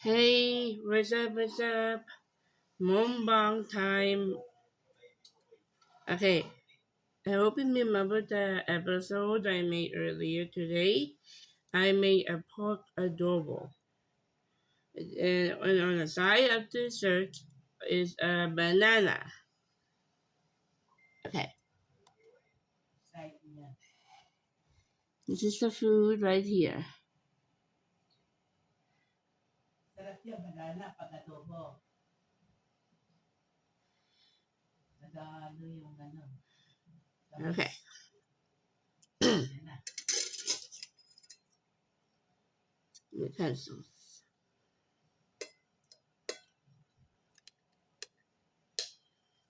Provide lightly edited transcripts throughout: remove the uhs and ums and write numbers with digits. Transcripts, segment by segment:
Hey, what's up? Mombang time. Okay, I hope you remember the episode I made earlier today. I made a pork adobo. And on the side of the dessert is a banana. Okay, this is the food right here. Sarap yung banana pag adobo. Nagano yung ano. Okay. Yan na. Utensils.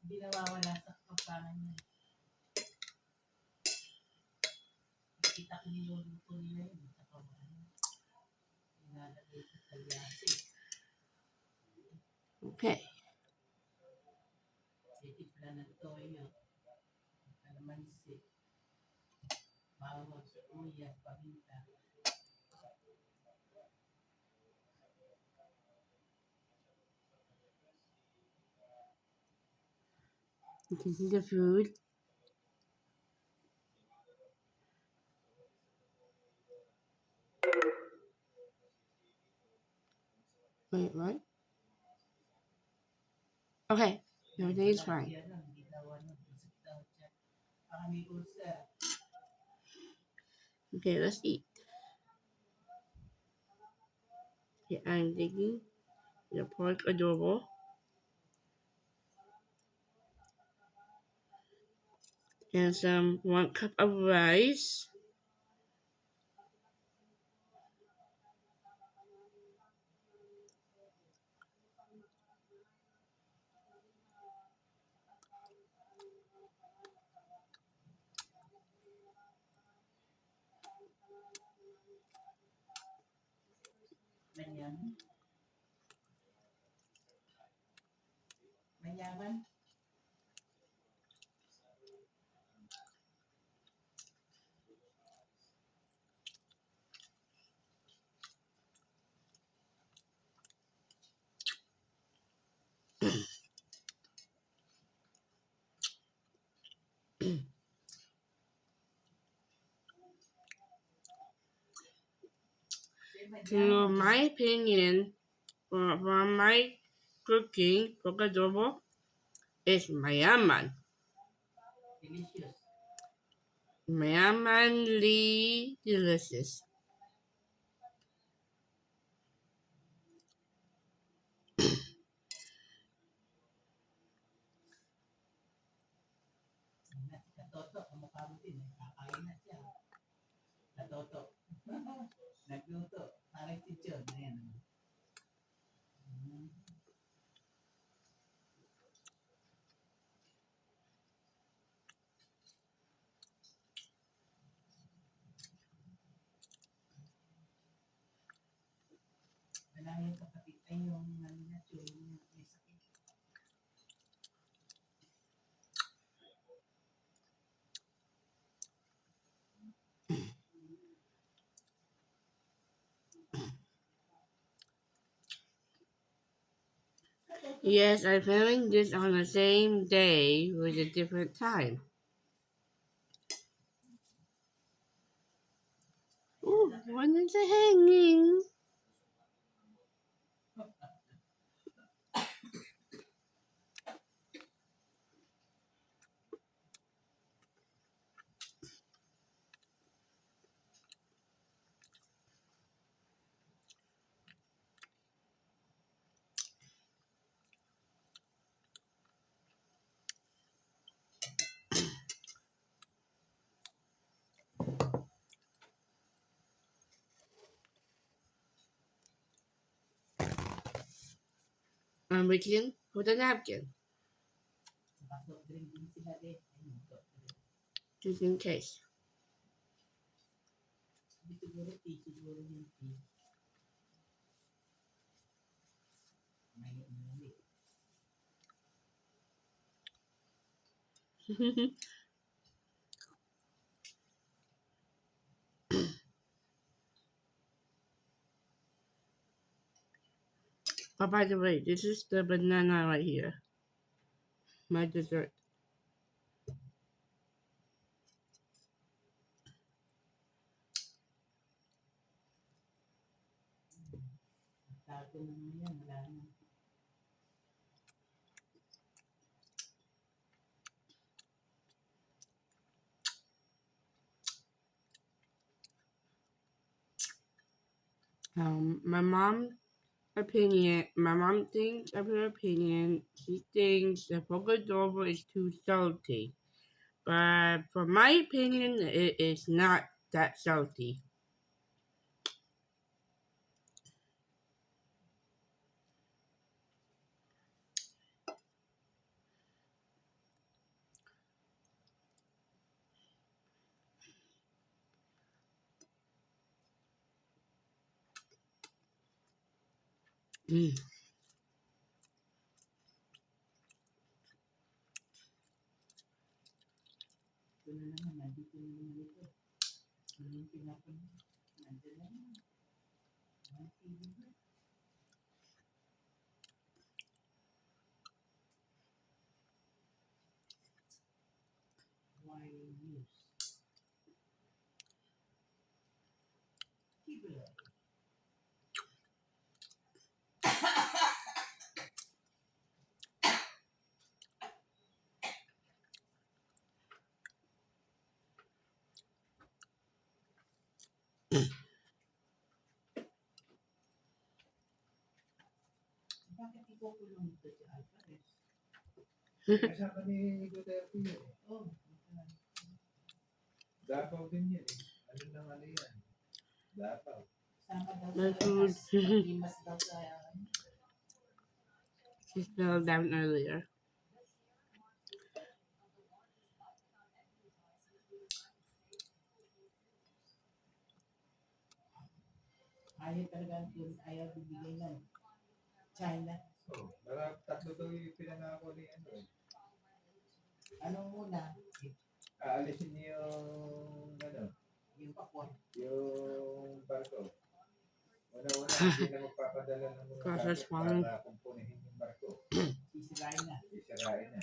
Hindi nawawala sa kapangan niya. Kita ko niluluto nila yun. Sa kapangan. Inalagay sa talyasi. Okay. Titipla ng toyo. Kalamansi. Bawang, sibuyas, paminta. This is the food. Wait, what? Okay, everything is fine. Yan lang. Hindi daw ano. Busog daw siya. Baka may ulcer. Okay, let's eat. Okay, I'm taking the pork adobo. And some 1 cup of rice. Ganyan. Manyaman. To my opinion, from my cooking, pork adobo is mayaman. Delicious. Mayamanly delicious. Katoto, kamukha mo din. Kakain na siya. Katoto. Nagluto. Parang si John. Ayan. Wala yung kapatid. Ay, yung ano na, chewing na. May sakit. Yes, I'm filming this on the same day with a different time. Ooh, when is it hanging? I'm waiting for the napkin, Soft drink din sila din. Ayun, soft drink. just in case. Hindi siguro tea, siguro yung tea. May umuli. Oh, by the way, this is the banana right here. My dessert. Tago naman yan, wala na. My mom thinks of her opinion. She thinks the Pocodobo is too salty. But for my opinion, it is not that salty. Mm. Ito na naman, nandito na naman ito. Yung pinapin, nandito na naman. Ang TV na. Why news? Keep it up. Bakit ikukulong ito si Alvarez? Kasama ni Duterte yun eh. Oh, Davao din yan eh. Ano lang ano yan? Davao. sama daw My sa food. limas daw sa She fell down earlier. ayaw talaga ayaw bibigay ng China. Oh, tatlo daw yung pinangako ni ano eh. Anong muna? Aalisin niyo yung ano, Yung pakwan. yung barko. Una-una, hindi na magpapadala ng mga Processed gamit farming. para kumpunihin yung barko. Sisirain na. Isirain na.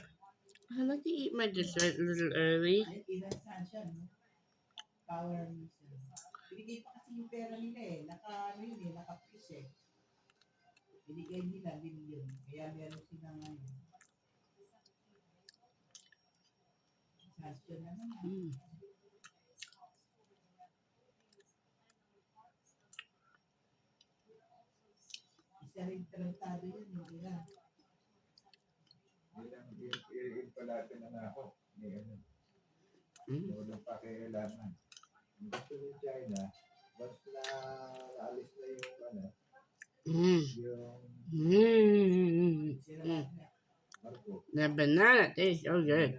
I like to eat my dessert a little early. Ay, ilan siya, no? Power mission. Binigay pa kasi yung pera nila eh. Ano yun eh, naka-freeze eh. Binigay nila, binigyan. Kaya meron silang ano. Sanction na naman. Mm. Isa rin tratado yun, hindi na. Yung pala pinangako ni ano. Mm. Walang pakialaman. Ang gusto ng China, once na naalis na yung ano, Mm. yung Sila Mm. na. barko. The banana tastes so good.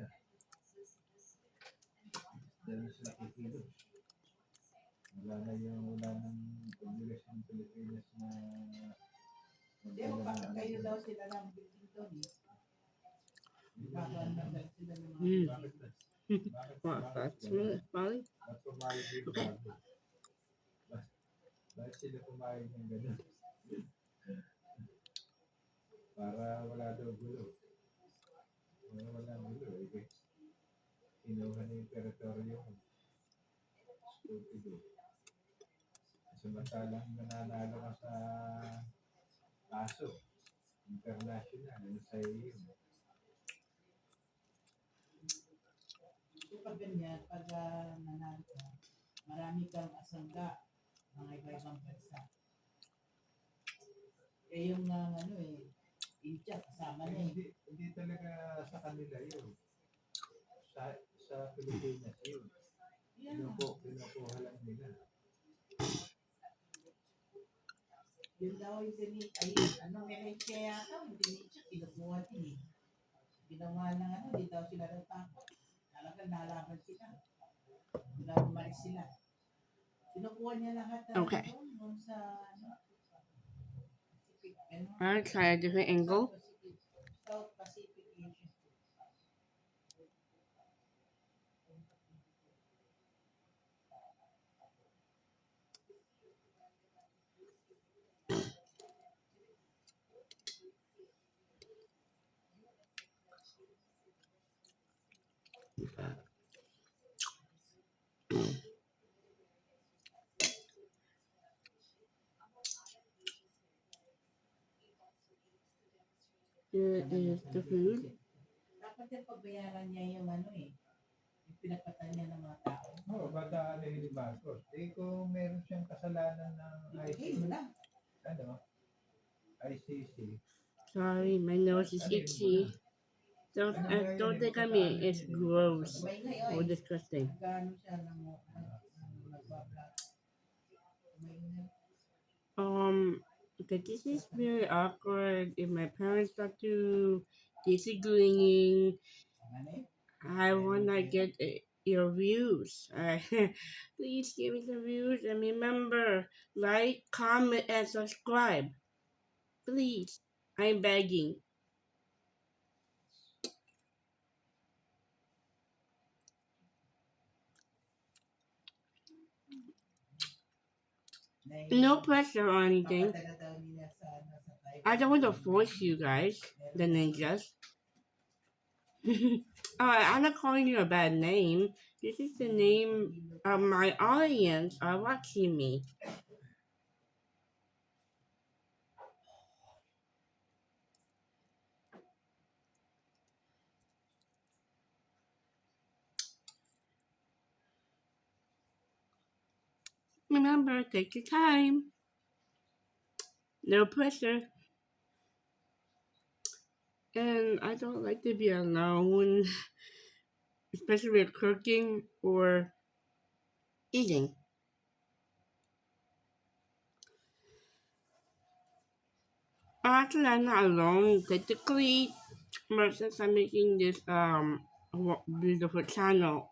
Dahil sila kikilos. Wala ng obligasyon ng Pilipinas na Hindi mo pa kayo daw sila ng building doon eh. Kakaroon lang daw sila ng mga Mm. Bakit na? What? That's really funny. Ba't pumayag dito Okay. bago? Bakit sila pumayag ng gano'n? Para wala daw gulo. Wala gulo eh. Kinuha na yung teritoryo. Stupido. Samantalang nananalo ka sa kaso. International. Ano sa'yo yun? So pag ganyan, pag nanalo ka, marami kang asangga, mga iba-ibang bansa. Eh yung ano eh, India, kasama na eh. Hindi talaga sa kanila yun. Sa Pilipinas yun. Yan. Kinukuha lang nila. Yun daw yung Venetia yata, yung Venetia, kinukuha din eh. Ginawa ng di daw sila natakot. Talagang nalaban sila. Umalis sila. Kinukuha niya lahat Okay. doon sa Pacific, I'll try a different angle. South Pacific Asia. Here is the food. Dapat yung pagbayaran niya yung ano eh. Yung pinagpatan niya ng mga tao. Oo, bata ni Marcos. Kung meron siyang kasalanan ng Ibigay mo na. ICC. Sorry, my nose is itchy. Don't think of me. It's gross May ngayon or disgusting. Gano'n siya ng nagbablog. May Okay, this is very awkward. If my parents start to disagreeing, I wanna get your views. Please give me the views and remember, like, comment, and subscribe. Please, I'm begging. No pressure or anything. papatala daw nila sa Taiwan. I don't want to force you guys, the ninjas. I'm not calling you a bad name. This is the name of my audience are watching me. Remember, take your time. No pressure. And I don't like to be alone, especially with cooking or eating. Actually, I'm not alone technically, but since I'm making this beautiful channel,